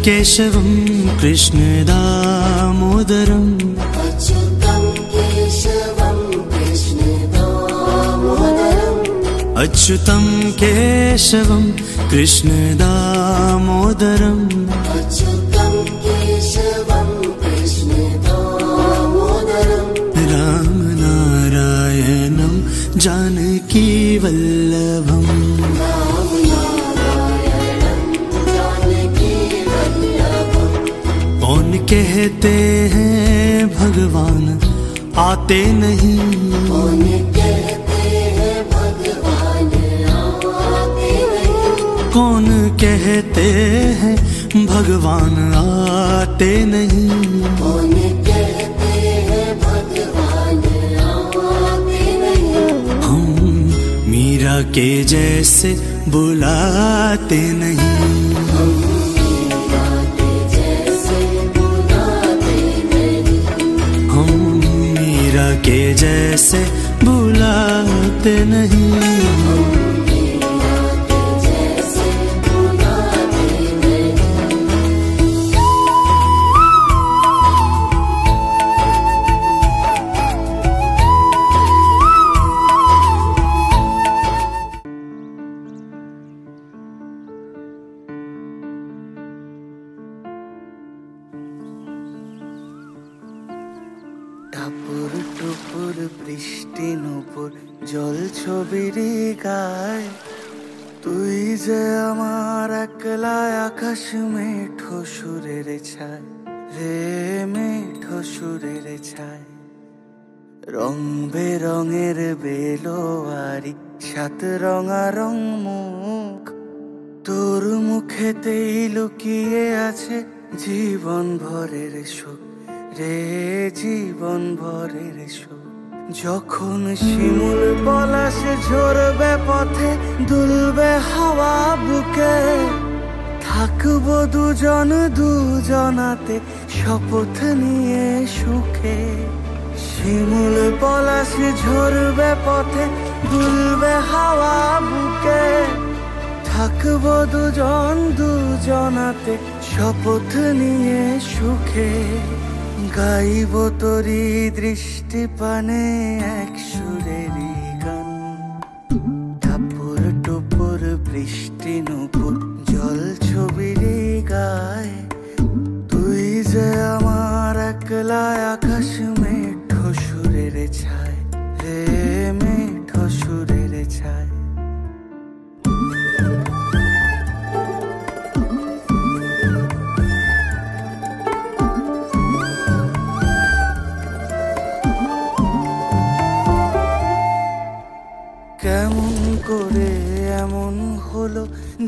केशवं कृष्ण दामोदरम् अच्युतं केशवं कृष्ण दामोदरम् अच्युतं केशवं कृष्ण दामोदरम् अच्युतं केशवं कृष्ण दामोदरम् रामनारायणं जानकी वल्लभम् कौन कहते हैं भगवान आते नहीं, कौन कहते हैं भगवान आते नहीं, कौन कहते हैं भगवान आते नहीं, कौन कहते हैं भगवान आते नहीं। हम मीरा के जैसे बुलाते नहीं, के जैसे बुलाते नहीं। টাপুর টুপুর বৃষ্টি নুপুর জল ছবির গায়, তুই যে আমার একলা আকাশ মেঠো সুরের ছায় রে, মেঠো সুরের ছায়। রং বেরঙের বেলোয়ারি সাত রঙা রং মুখ, তোর মুখেতেই লুকিয়ে আছে জীবন ভরের সুখ রে, জীবন ভরের সুখ। যখন শিমুল পলাশ ঝরবে পথে দুলবে হাওয়া বুকে, থাকবো দুজন দুজনাতে শপথ নিয়ে সুখে। শিমুল পলাশ ঝরবে পথে দুলবে হাওয়া বুকে, থাকবো দুজন দুজনাতে শপথ নিয়ে সুখে। গাইব তোরি দৃষ্টি পানে এক সুরেরই গান, টাপুর টুপুর বৃষ্টি নুপুর জল ছবির গায়, তুই যে আমার একলা আকাশ মেঠো সুরের ছায় রে, মেঠো সুরের ছায়। কেমন করে এমন হলো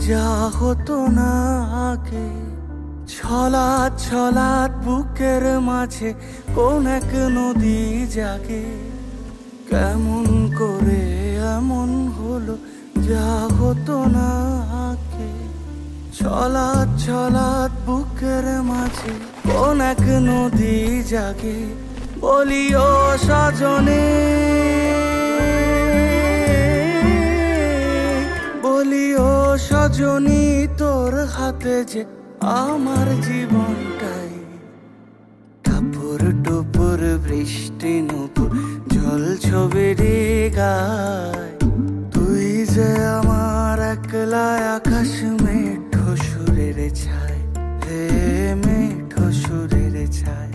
যা হতো না আগে, ছলাৎ ছলাৎ বুকের মাঝে কোন এক নদী জাগে। কেমন করে এমন হলো যা হতো না আগে, ছলাৎ ছলাৎ বুকের মাঝে কোন এক নদী জাগে। বলি ও সজনে, বলি ও সজনী, তোর হাতে যে আমার জীবনটাই। টাপুর টুপুর বৃষ্টি নুপুর জল ছবির গায়, তুই যে আমার একলা আকাশ মেঠো সুরের ছায় রে, মেঠো সুরের ছায়।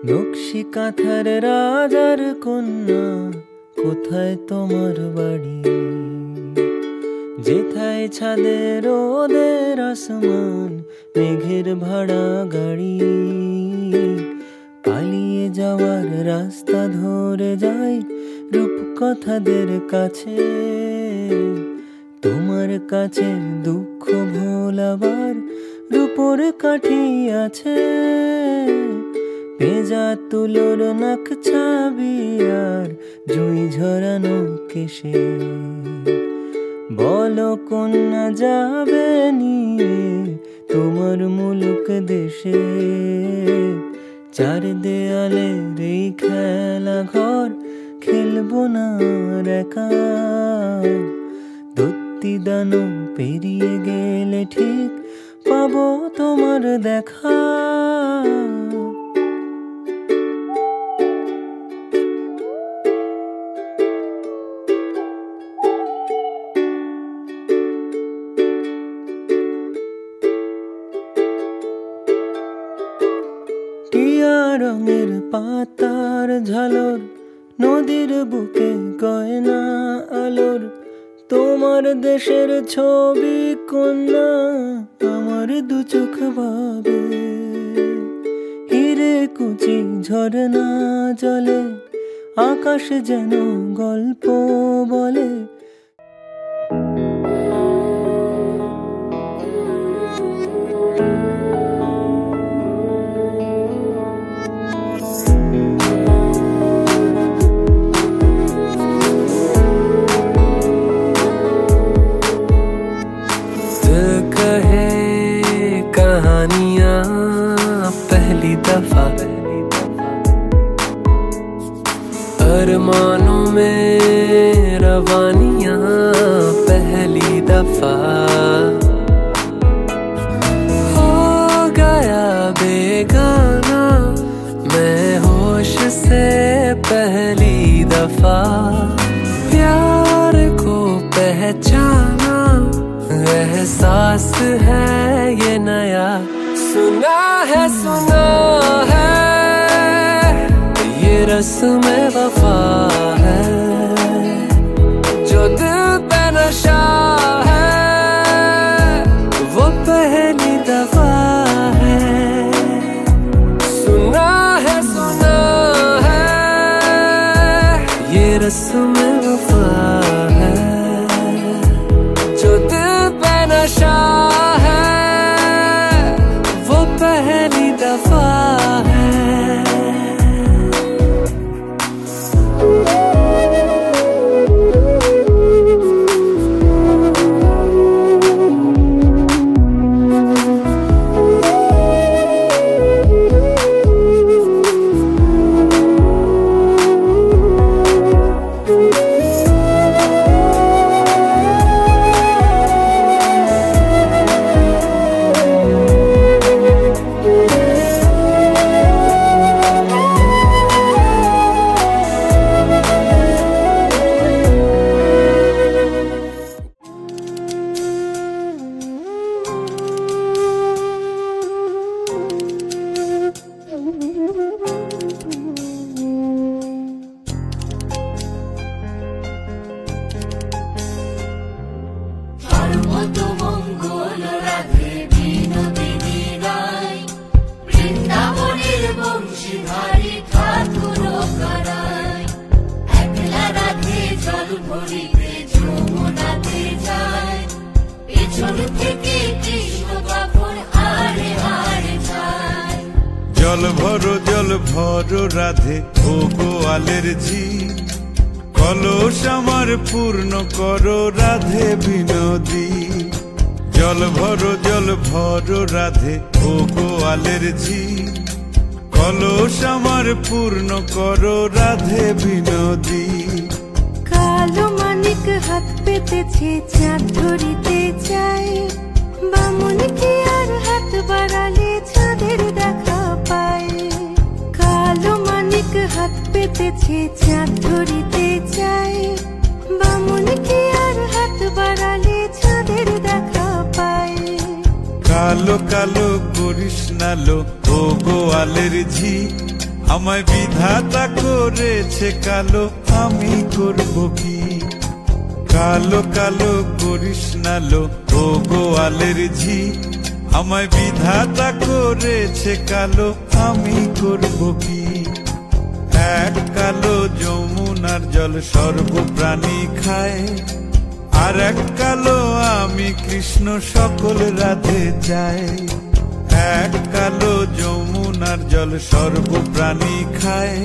নকশি কাঁথার রাজার কন্যা, কোথায় তোমার বাড়ি? যেথায় ছাদের রোদের আসমান, মেঘের ভাড়া গাড়ি। পালিয়ে যাওয়ার রাস্তা ধরে যাই রূপকথাদের কাছে, তোমার কাছে দুঃখ ভোলাবার রূপোর কাঠি আছে, পেঁজা তুলোর নাক ছাবি আর জুঁই ঝরানো কেশে। বলো কন্যা যাবে নিয়ে তোমার মুলুক দেশে। চার দেয়ালে এই খেলা ঘর খেলবো না আর একা। দত্তি দানো পেরিয়ে গেলে ঠিক পাবো তোমার দেখা। টিয়া রঙের পাতার ঝালর, নদীর বুকে গয়না আলোর। তোমার দেশের ছবি কন্যা আমার দু চোখ ভাবে। হিরে কুচি ঝরনা জলে আকাশ যেন গল্প বলে। कहानियां पहली दफा, अरमानों में रवानियां पहली दफा। हो गया बेगाना मैं होश से पहली दफा। प्यार को पहचाना एहसास है ये नया। सुना है ये रस्म वफा है। जो दिल पे नशा है वो पहली दफा है। सुना है ये रस्म वफा है। जो दिल पे नशा है वो पहली दफा है। জল ভরো রাধে ও গোয়ালের ঝি। কলস আমার পূর্ণ করো রাধে বিনোদী। জল ভরো রাধে ও গোয়ালের ঝি। কলস আমার পূর্ণ করো রাধে বিনোদী। কালো মানিক হাত পেতেছে চাঁদ ধরিতে চাই। বামুন কি আর হাত বাড়ালে চাঁদের দেখা পায়। কালো মানিক হাত পেতেছে চাঁদ ধরিতে চাই। বামুন কি আর হাত বাড়ালে চাঁদের দেখা পায়। কালো কালো করিস নালো ও গোয়ালের ঝি। আমায় বিধাতা করেছে কালো, আমি করব কি? কালো কালো করিস নালো ও গোয়ালের ঝি। আমায় বিধাতা করেছে কালো, আমি করব কি? এক কালো যমুনার জল সর্বপ্রাণী খায়। আর এক কালো আমি কৃষ্ণ সকল রাধে চাই। এক কালো যমুনার জল সর্বপ্রাণী খায়।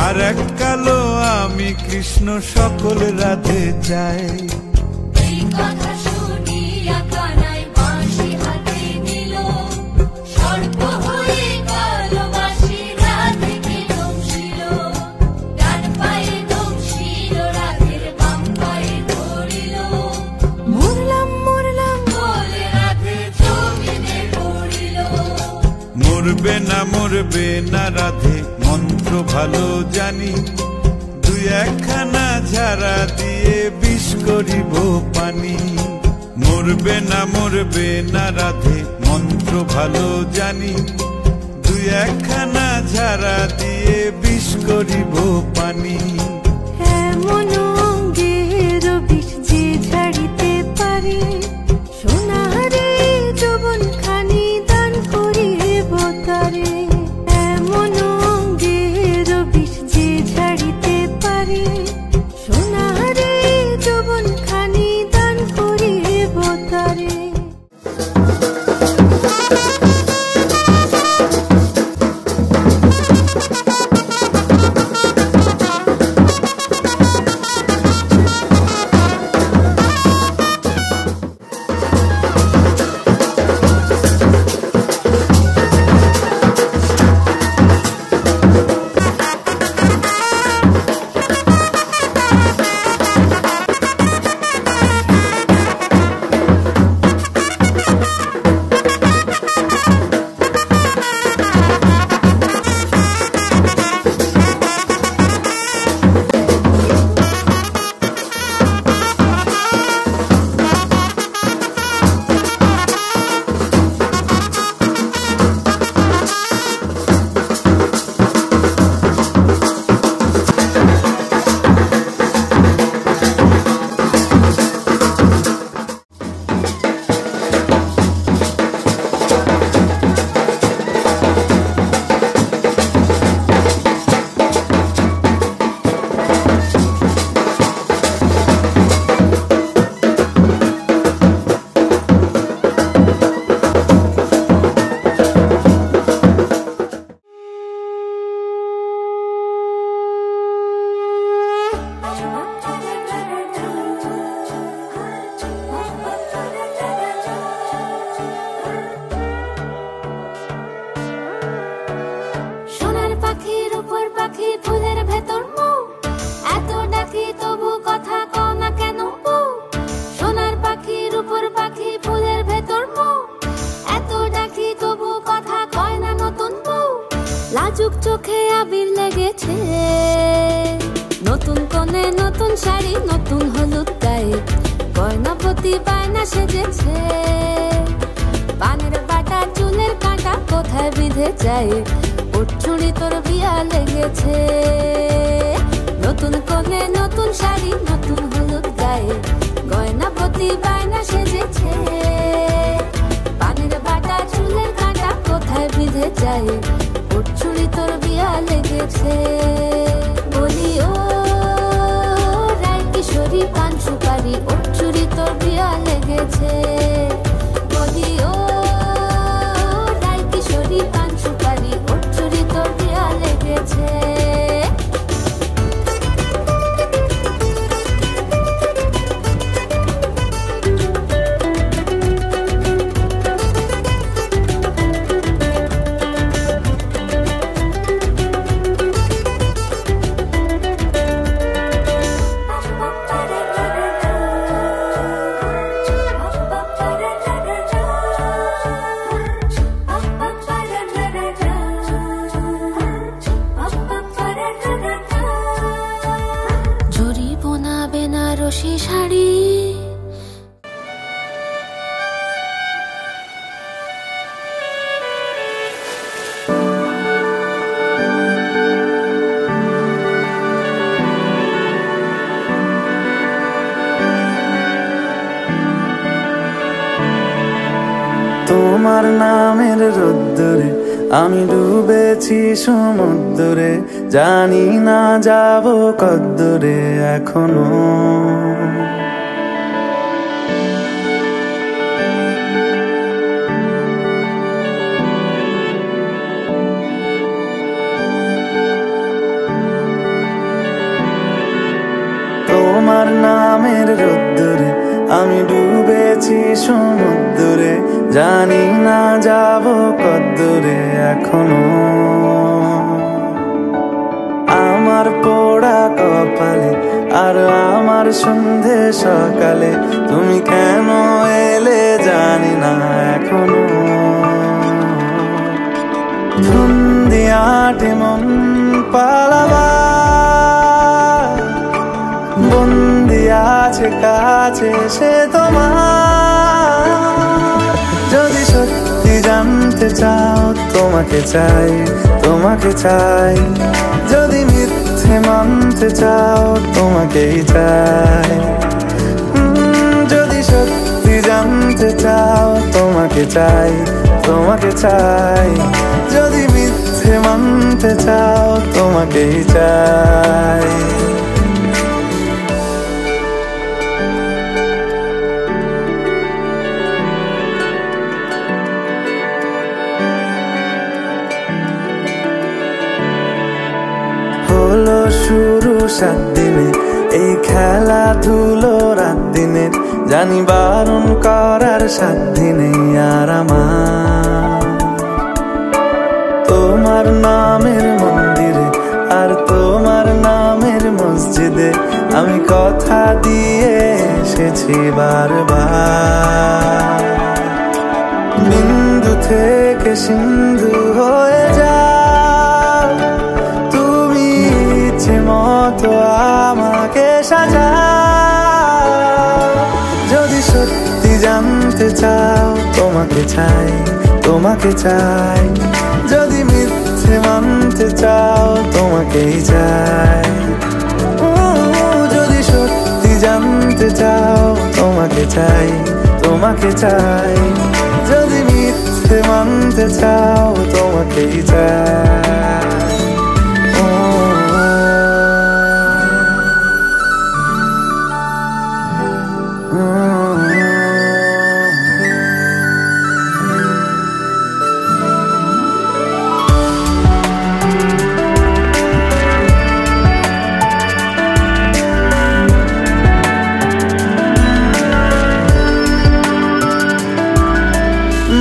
আর এক কালো আমি কৃষ্ণ সকল রাধে চাই। এই কথা শুনিয়া কানাই বাঁশি হাতে নিল, সর্প হয়ে কালো বাঁশি রাধেকে দংশিল। ডান পায়ে দংশিল, রাধের বাম পায়ে ধরিল। মরলাম মরলাম বলে রাধে জমিনে পড়িল। মরবে না রাধে মন্ত্র ভালো জানি। দুই একখানা ঝাড়া দিয়ে বিষ করিব পানি। মরবে না রাধে মন্ত্র ভালো জানি। দুই একখানা ঝাড়া দিয়ে বিষ করিব পানি। এমন অঙ্গের বিষ যে ঝাড়িতে পারে, সোনারে যৌবন খানি দান করিব তারে। এমন অঙ্গের বিষ যে ঝাড়িতে পারে, সোনারে যৌবন খানি দান করিব তারে। সোনার পাখির উপর পাখি ফুলের ভেতর মুখ, এত ডাকি তবু কথা কও না কেন বউ। সোনার পাখির উপর পাখি ফুলের ভেতর মুখ, এত ডাকি তবু কথা কয় না নতুন বউ। লাজুক চোখে আবির লেগেছে, নতুন কোণে নতুন শাড়ি নতুন হলুদ গায়ে, গয়নাপতি বায়না সেজেছে। পানের বাটা চুলের কাঁটা কোথায় বিঁধে যায়, উঠছুড়ি তোর বিয়া লেগেছে। নতুন কোণে নতুন শাড়ি নতুন হলুদ গায়ে, গয়নাপতি বায়না সেজেছে। পানের বাটা চুলের কাঁটা কোথায় বিঁধে যায়, উঠছুড়ি তোর বিয়া লেগেছে। বলি ও রায় কিশোরী পান সুপারি, উঠছুড়ি তোর বিয়া লেগেছে। বলি ও রায় কিশোরী পান সুপারি, উঠছুড়ি তোর বিয়া লেগেছে। বেনারসি শাড়ি তোমার নামের রোদ্দুরে আমি ডুবেছি সমুদ্রে, জানি না যাব কদ্দুরে এখনো। নামের রোদ্দুরে আমি ডুবেছি সমুদ্রে, জানি না যাব কদ্দূরে এখনো। আমার পোড়া কপালে আর আমার সন্ধে সকালে তুমি কেন এলে জানি না এখনো। ধুন্দিয়াটে মন পালাবার বন্দি আছে কাছে সে তোমার। যদি সত্যি জানতে চাও তোমাকে চাই, তোমাকে চাই। যদি মিথ্যে মানতে চাও তোমাকেই চাই। যদি সত্যি জানতে চাও তোমাকে চাই, তোমাকে চাই। যদি মিথ্যে মানতে চাও তোমাকেই চাই। হলো শুরু 7 দিনে এই খেলাধুলো রাত দিনে, জানি বারণ করার সাধ্য নেই আর আমার। তোমার নামের মন্দিরে আর তোমার নামের মসজিদে আমি কথা দিয়ে এসেছি বারবার। বিন্দু থেকে সিন্ধু হয়ে যাও তুমি, ইচ্ছে মতো আমাকে সাজাও। যদি সত্যি জানতে চাও তোমাকে চাই, তোমাকে চাই। যদি মিথ্যে মানতে চাও তোমাকেই চাই। যদি সত্যি জানতে চাও তোমাকে চাই, তোমাকে চাই। যদি মিথ্যে মানতে চাও তোমাকেই চাই।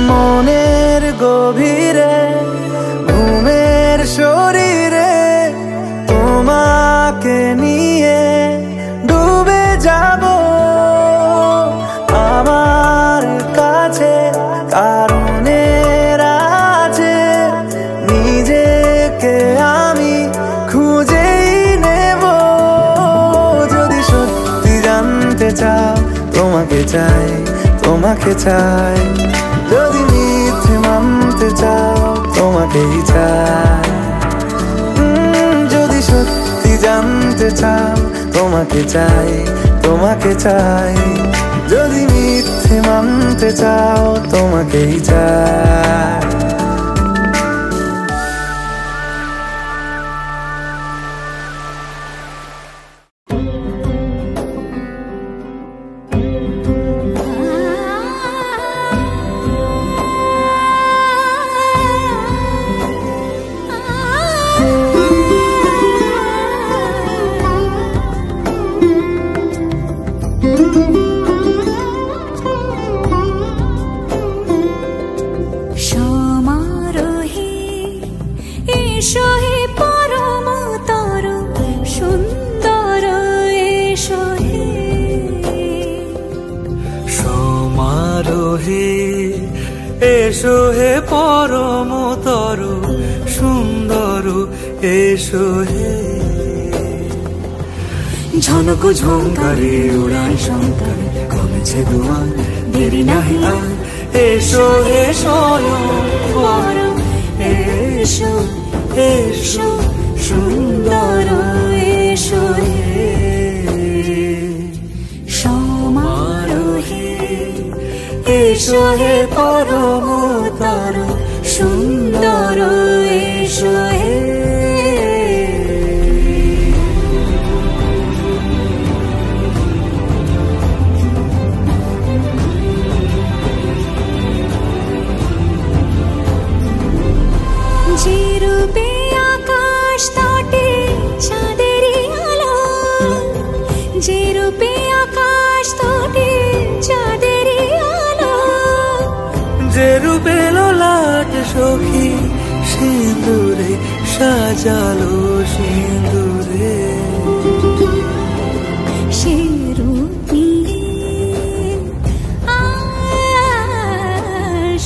মনের গভীরে ঘুমের শরীরে তোমাকে নিয়ে ডুবে যাব। আমার কাছে কারণের আছে, নিজেকে আমি খুঁজেই নেব। যদি সত্যি জানতে চাও তোমাকে চাই, তোমাকে চাই। যদি মিথ্যে মানতে চাও তোমাকেই চাই। যদি সত্যি জানতে চাও তোমাকে চাই, তোমাকে চাই। যদি মিথ্যে মানতে চাও তোমাকেই চাই। এসো হে পরমতর সুন্দর, এসো হে। ঝনক ঝঙ্কারে উড়ান শঙ্কারে কমেছে দুয়ার, দেরি নাহি আর। এসো হে স্বয়ং এসো, এসো সুন্দর, এসো হে সমারোহে। এসো হে পরমতর সুন্দর, এসো হে। যে রূপে আকাশ তটে চাঁদেরই আলো, যে রূপে আকাশ সখী সিঁদুরে সাজালো সিঁদুরে সে রূপী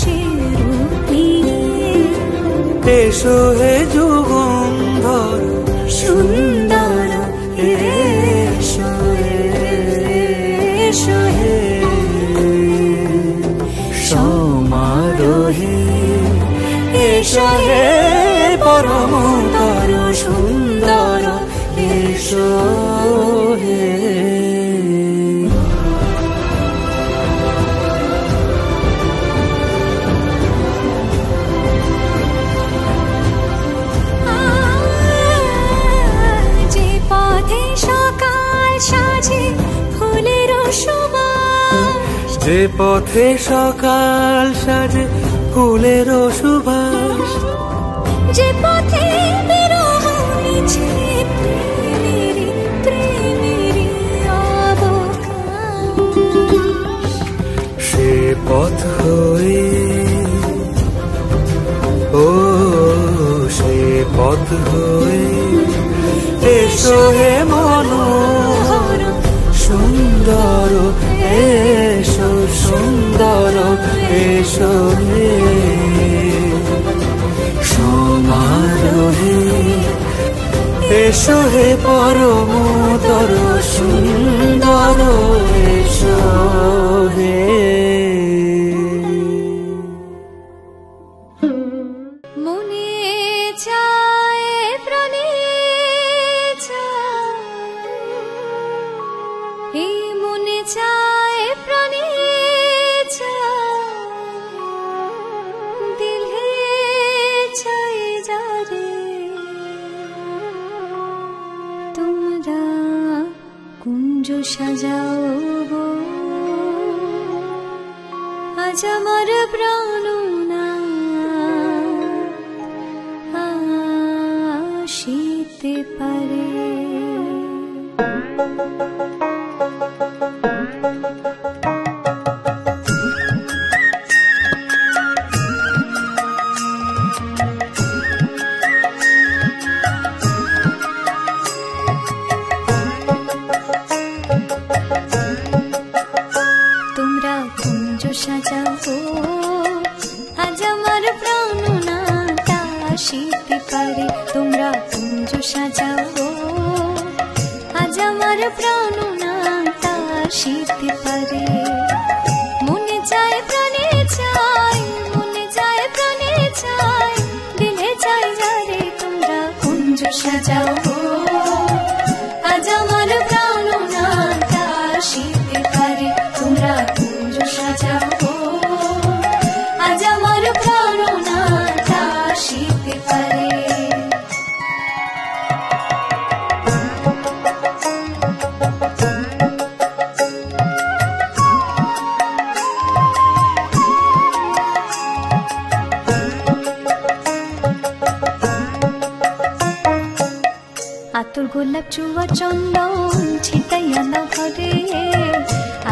সে রূপী এসো হে যুগন্ধর সুন্দর এসো এসো হে সমারোহে এসো হে পরমতর সুন্দর এসো হে যে পথে সকাল সাজে ফুলের সুবাস যে পথে সকাল সাজে ফুলের সুবাস যে পথে বিরহ মিছে প্রেমেরই প্রেমেরই অবকাশ সে পথ হয়ে ও সে পথ হয়ে এসো হে মনোহর সুন্দর এসো সুন্দর এসো হে সমারোহে এসো হে পরমতর সুন্দর এসো হে মনে চায় প্রাণে চায় এই মনে চায় প্রাণে চায় দিলে চাই যারে তোমরা কুঞ্জ সাজাও গো আজ আমার প্রাণ আসিতে পারে তোমরা কুঞ্জ সাজাও আজ আমার প্রাণ আসিতে পারে তোমরা কুঞ্জ সাজাও আজ আমার প্রাণ আসিতে পারে মনে চায় প্রাণে চায় মনে চায় প্রাণে চায় দিলে চাই যারে তোমরা কুঞ্জ সাজাও আজ আমার প্রাণ আসিতে পারে তোমরা কুঞ্জ সাজাও আজ আমার প্রাণ আসিতে পারে আতর গোলাপ চুয়া চন্দন ছিটাইয়া দাও ঘরে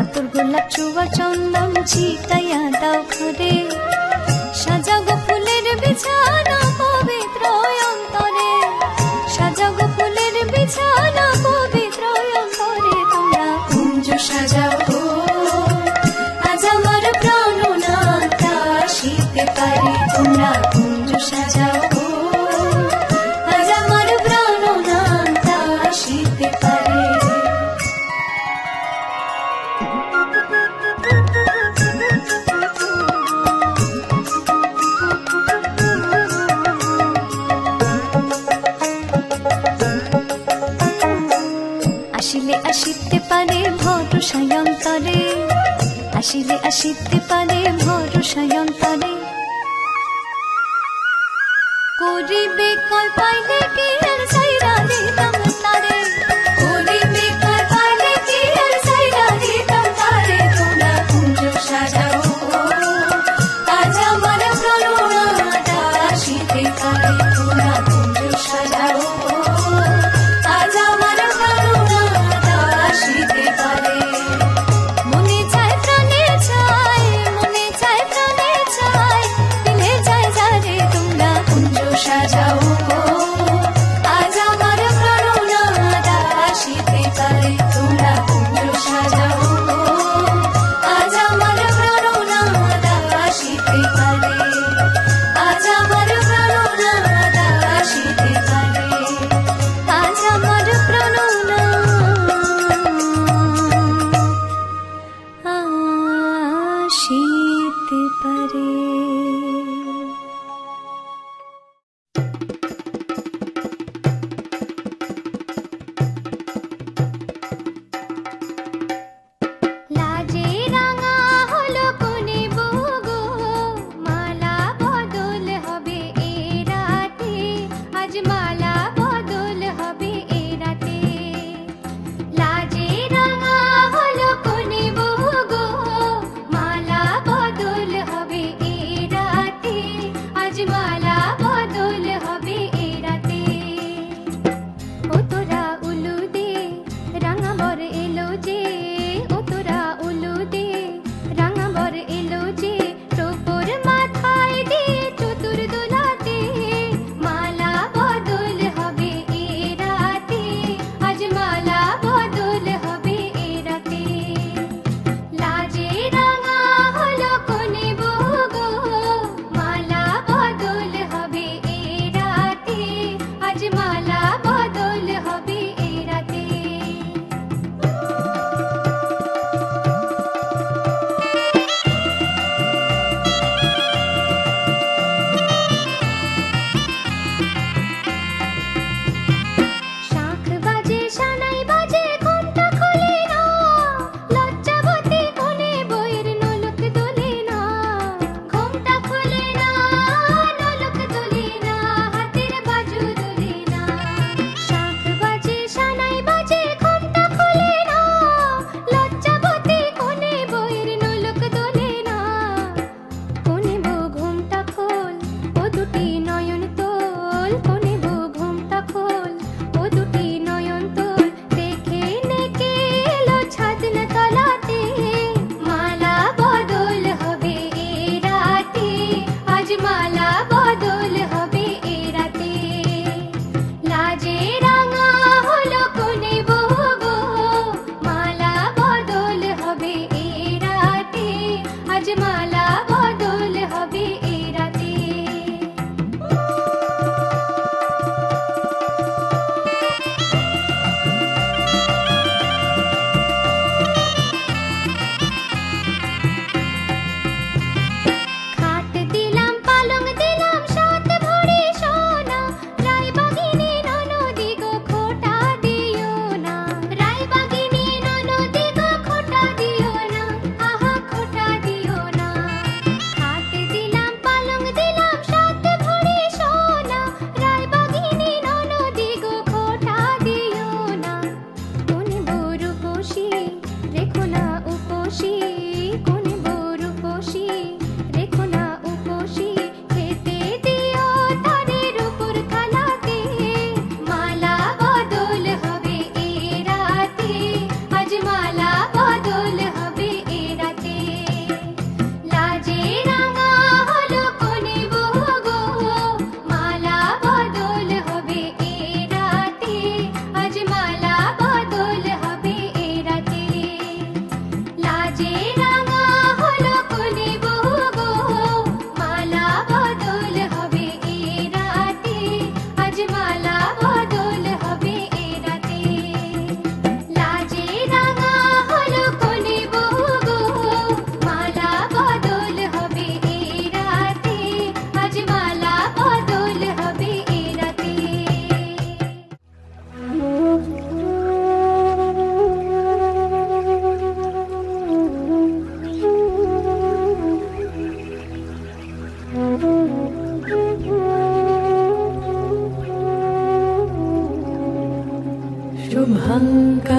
আতর গোলাপ চুয়া চন্দন ছিটাইয়া দাও ঘরে সাজাগো ফুলের বিছানা পবিত্র অন্তরে সাজাগো ফুলের বিছানা পবিত্র অন্তরে তোমরা কুঞ্জ সাজাও আজ আমার প্রাণ আসিতে পারে তোমরা কুঞ্জ সাজাও আজ আমার প্রাণ আসিতে পারে আসিলে আসিতে পারে ভরসায় অন্তরে আসিলে আসিতে পারে ভরসায় অন্তরে করিবে কল পাইলে কি আর সাইরা দিতাম তারে করিবে কল পাইলে কি আর সাইরা দিতাম তারে তোমরা কুঞ্জ সাজাও আজ আমার প্রাণটা আসিতে পারে তোমরা কুঞ্জ সাজাও আজ আমার প্রাণটা আসিতে পারে মনে চায় প্রাণে চায় দিলে চায় যারে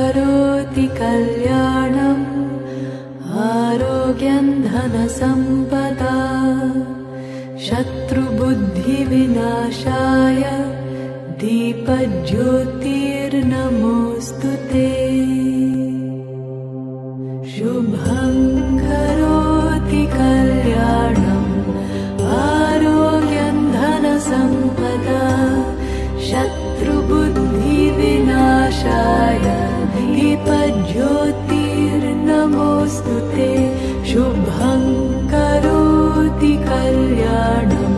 करोति कल्याणम् आरोग्यं धनसम्पदा शत्रुबुद्धिविनाशाय दीपज्योतिर्नमोऽस्तु ते शुभं करोति कल्याणम् आरोग्यं धनसम्पदा शत्रुबुद्धिविनाशाय दीपज्योतिर्नमोऽस्तु ते शुभं करोति कल्याणम्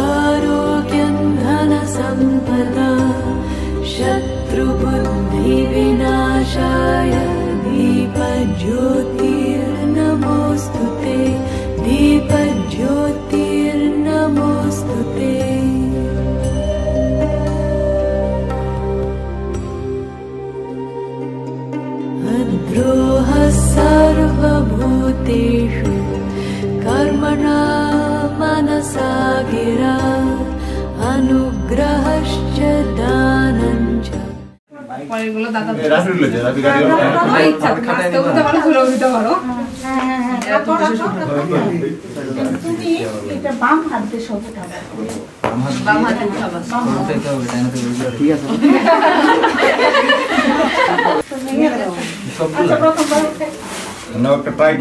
आरोग्यं धनसम्पदा शत्रुबुद्धिविनाशाय दीपज्योतिर्नमोऽस्तु ते दीपज्योतिर्नमोऽस्तु ते अद्रोहः सर्वभूतेषु कर्मणा मनसा गिरा अनुग्रहश्च दानञ्च পরেরগুলো দাদা নাচতে উঠতে পারো ঘুরে উঠতে পারো তুমি এটা বাম হাত দিয়ে সব উঠাবে বাম হাতে উঠাবা ঠিক আছে আচ্ছা প্রথমবার না একটা ট্রাই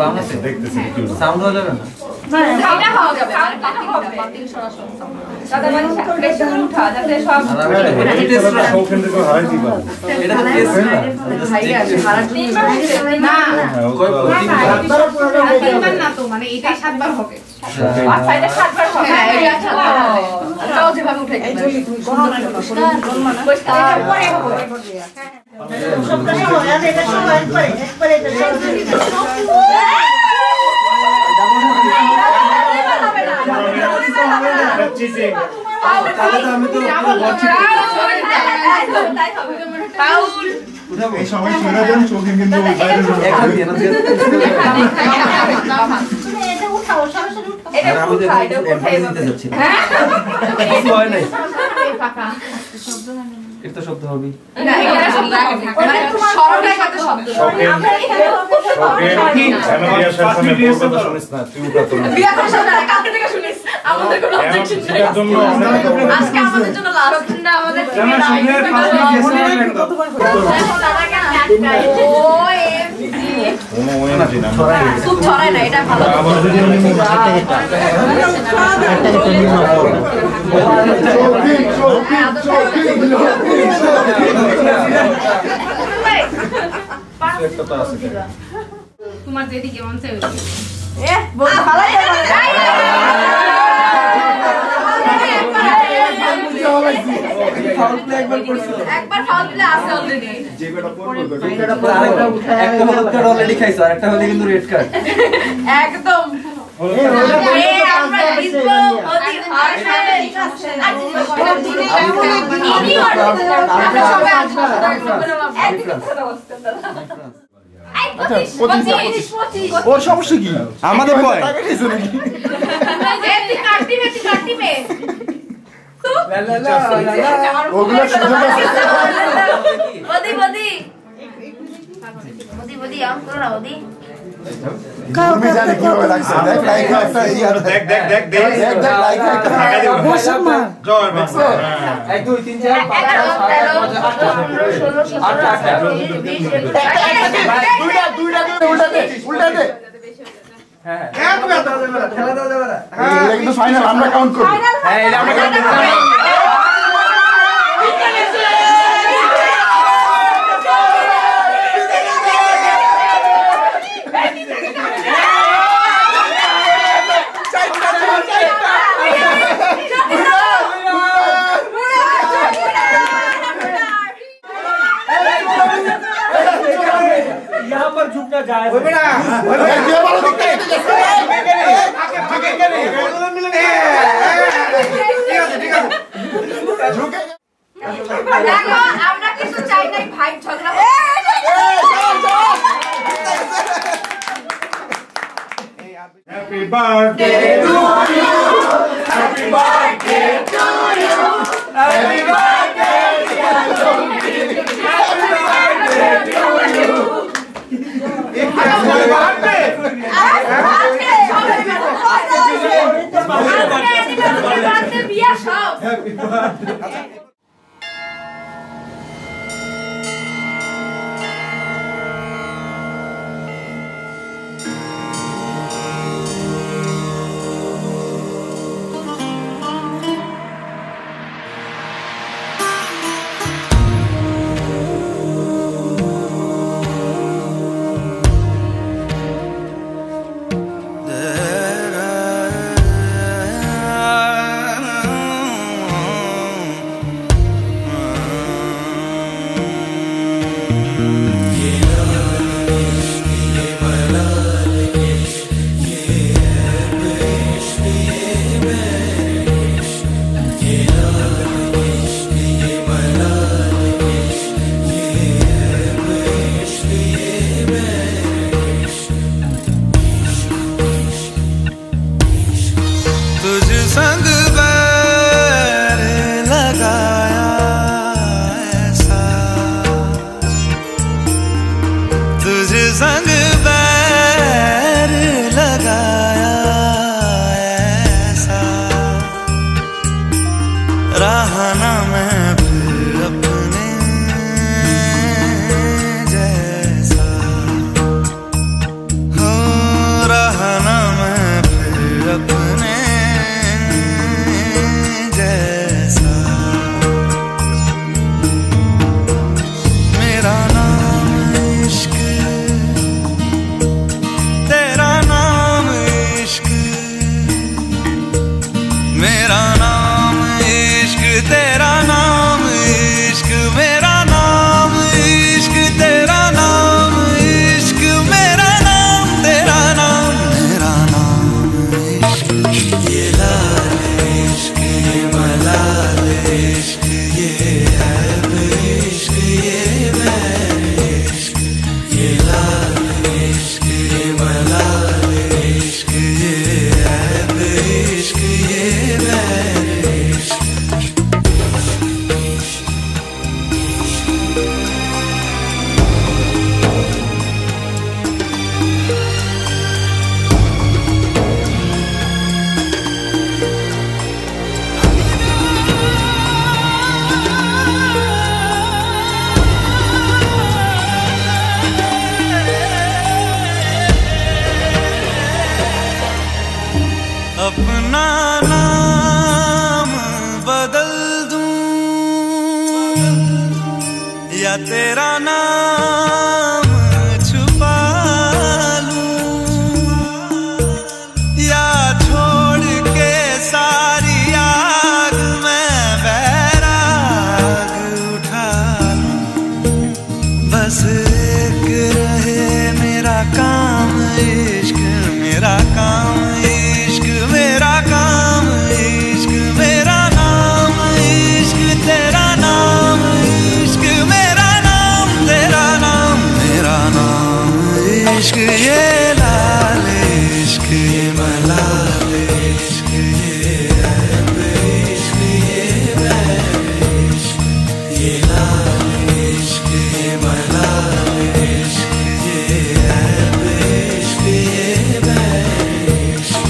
দেখতেছি একটু সাউন্ড হলো না এটা হওয়া যাবে আর বাকি হবে বাকি সরাসরি দাদা মানে প্রেসার উঠা যাতে সব এটা শৌখিন থেকে হারাই দিবা এটা তো টেস্ট না হাই আছে হারার জন্য না কই তিনবার না তো মানে এটাই 7 বার হবে আর সাইডে 7 বার হবে এটা তাও যেভাবে উঠে এই জন্য পরিষ্কার এটা পরে হবে সবটা সময় আর এটা সময় একবারে এটা এই সময় ছেড়ে দেন চোখে কিন্তু বাইরে এটা উঠাও সরাসরি উঠাও এটা আমি তো এডভাইস দিতে যাচ্ছি কিছু হয় নাই এটা শব্দ হবে না এটা শব্দ মানে সরলটাই কত শব্দ আমরা এখানে এমনিয়া সামনে কথা শুনিস না তুই উঠা তো বিয়া করার সময় কাউকে থেকে শুনিস আমাদের কোনো অবজেকশন নেই এর জন্য আজকে আমাদের জন্য লাস্ট না আমাদের আমার শুনে 5 মিনিট গেছে দাদাকে আটকাই ও এমজি কোনো ওই না দিনা খুব ছড়ায় না এটা ভালো আমার যদি আমি তোমার যেদিকে মন চায় একবার ফাউল প্লে আছে অলরেডি একটা হলুদ কার্ড অলরেডি খাইছো আর একটা হলে কিন্তু রেড কার্ড একদম আমরা জিতবো অতি হারবে ওর সমস্যা কি আমাদের ভয় ওগুলো সুযোগ আছে বদি বদি বদি বদি আম করো না বদি তুমি জানে কিভাবে লাগছে দেখ লাইক একটা ইয়ার দেখ দেখ দেখ দেখ দেখ লাইক একটা টাকা দিও বসম্মা জয় বাবা 1 2 3 4 5 6 7 8 দুইটা উল্টাতে হ্যাঁ খেলা দাও যাবে না এটা কিন্তু ফাইনাল আমরা কাউন্ট করব হ্যাঁ এটা আমরা কাউন্ট করব यहाँ पर झुकना जाए আমরা কিছু চাই নাই ভাই ঝগড়া Happy birthday to you. Happy birthday to you. Happy birthday to you. Happy birthday to you. बस एक रहे मेरा काम इश्क, मेरा काम इश्क, मेरा काम इश्क, मेरा नाम इश्क, तेरा नाम इश्क, मेरा नाम तेरा नाम, मेरा नाम इश्क, ये लाल इश्क, ये मलाल इश्क, ये ऐब इश्क, ये बैर इश्क, ये लाल इश्क, ये मलाल इश्क, ये ऐब इश्क, ये बैर इश्क।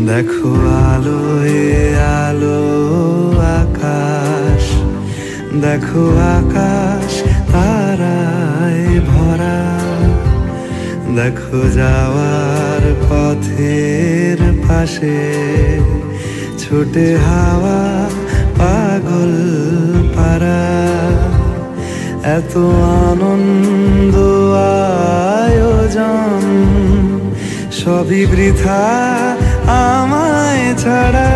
দেখো আলো এ আলো আকাশ, দেখো আকাশ তারায় ভরা, দেখো যাওয়ার পথের পাশে ছোটে হাওয়া পাগল পারা। এত আনন্দ আয়োজন সবই বৃথা আমায় ছাড়া।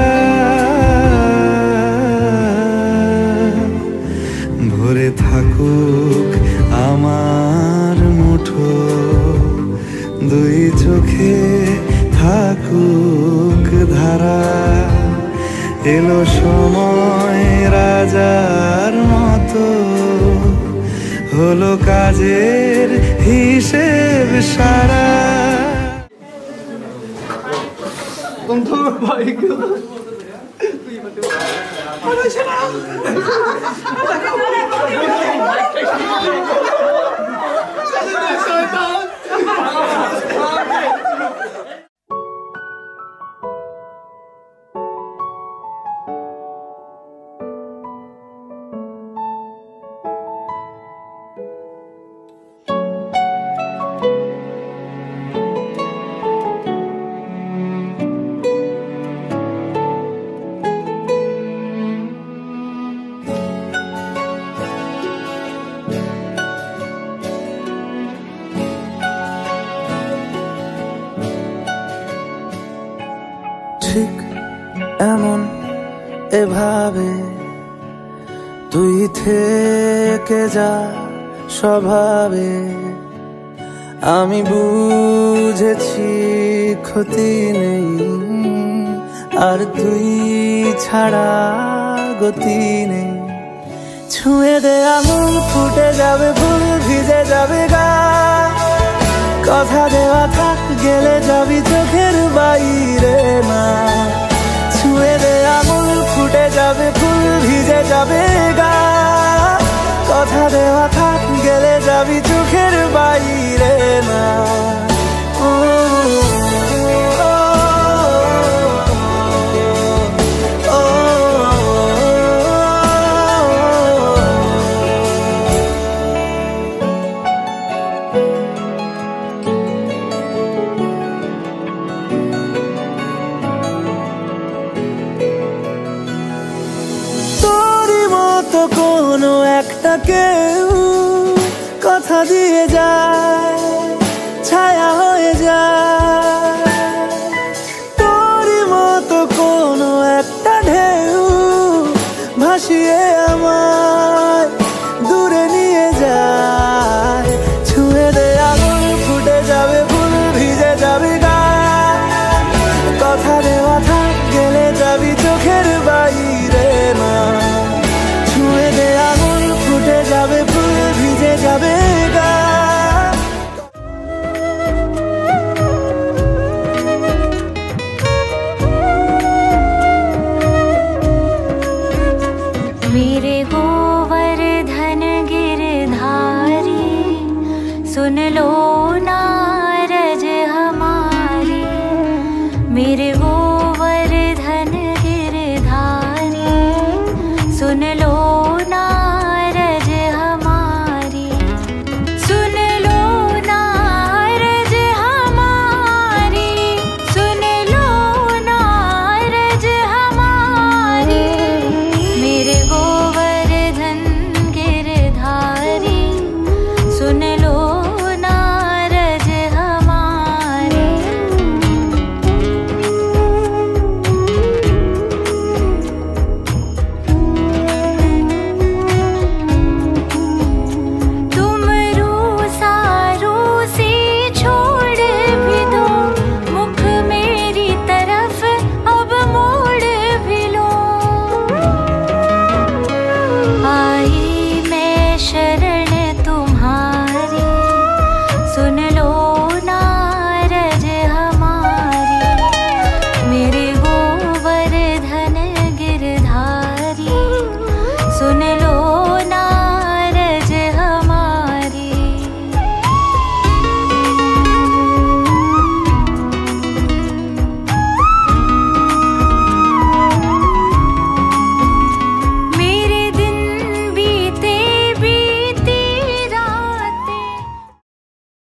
ভরে থাকুক আমার মুঠো, দুই চোখে থাকুক ধারা। এলো সময় রাজার মতো, হলো কাজের হিসেব সারা। ঠিক এমন এভাবে তুই থেকে যা স্বভাবে, আমি বুঝেছি ক্ষতি নেই আর তুই ছাড়া গতি নেই। ছুঁয়ে দে আঙুল ফুটে যাবে ফুল ভিজে যাবে গা, কথা দেওয়া থাক গেলে যাবি চোখের বাইরে না। ছুঁয়ে দে আঙুল ফুটে যাবে ফুল ভিজে যাবে গা, কথা দেওয়া থাক গেলে যাবি চোখের বাইরে না। ও কেউ কথা দিয়ে যায়, ছায়া হয়ে যায়। তোরই মতো কোনো একটা ঢেউ ভাসিয়ে আমায় দূরে নিয়ে যায়। ছুঁয়ে দে আগুন, ফুটে যাবে ফুল, ভিজে যাবি গায়ে। কথা দেওয়া থাক, গেলে যাবি চোখের বাইরে।